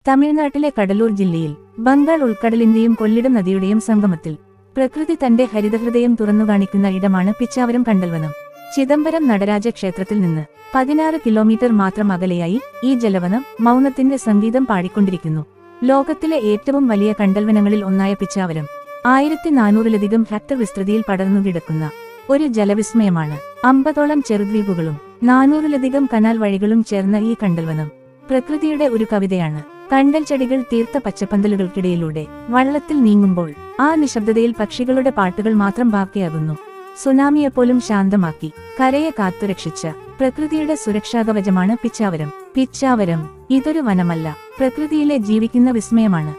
തമിഴ്നാട്ടിലെ കടലൂർ ജില്ലയിൽ ബംഗാൾ ഉൾക്കടലിന്റെയും കൊള്ളിടം നദിയുടെയും സംഗമത്തിൽ പ്രകൃതി തന്റെ ഹരിതഹൃദയം തുറന്നുകാണിക്കുന്ന ഇടമാണ് പിച്ചാവരം കണ്ടൽവനം. ചിദംബരം നടരാജ ക്ഷേത്രത്തിൽ നിന്ന് 16 കിലോമീറ്റർ മാത്രം അകലെയായി ഈ ജലവനം മൗനത്തിന്റെ സംഗീതം പാടിക്കൊണ്ടിരിക്കുന്നു. ലോകത്തിലെ ഏറ്റവും വലിയ കണ്ടൽവനങ്ങളിൽ ഒന്നായ പിച്ചാവരം 1400-ലധികം ഹെക്ടർ വിസ്തൃതിയിൽ പടർന്നുകിടക്കുന്ന ഒരു ജലവിസ്മയമാണ്. 50ഓളം ചെറുദ്വീപുകളും 400-ലധികം കനാൽ വഴികളും ചേർന്ന ഈ കണ്ടൽവനം പ്രകൃതിയുടെ ഒരു കവിതയാണ്. കണ്ടൽ ചെടികൾ തീർത്ത പച്ചപ്പന്തലുകൾക്കിടയിലൂടെ വള്ളത്തിൽ നീങ്ങുമ്പോൾ ആ നിശബ്ദതയിൽ പക്ഷികളുടെ പാട്ടുകൾ മാത്രം ബാക്കിയാകുന്നു. സുനാമിയെപ്പോലും ശാന്തമാക്കി കരയെ കാത്തുരക്ഷിച്ച പ്രകൃതിയുടെ സുരക്ഷാകവചമാണ് പിച്ചാവരം. പിച്ചാവരം ഇതൊരു വനമല്ല, പ്രകൃതിയിലെ ജീവിക്കുന്ന വിസ്മയമാണ്.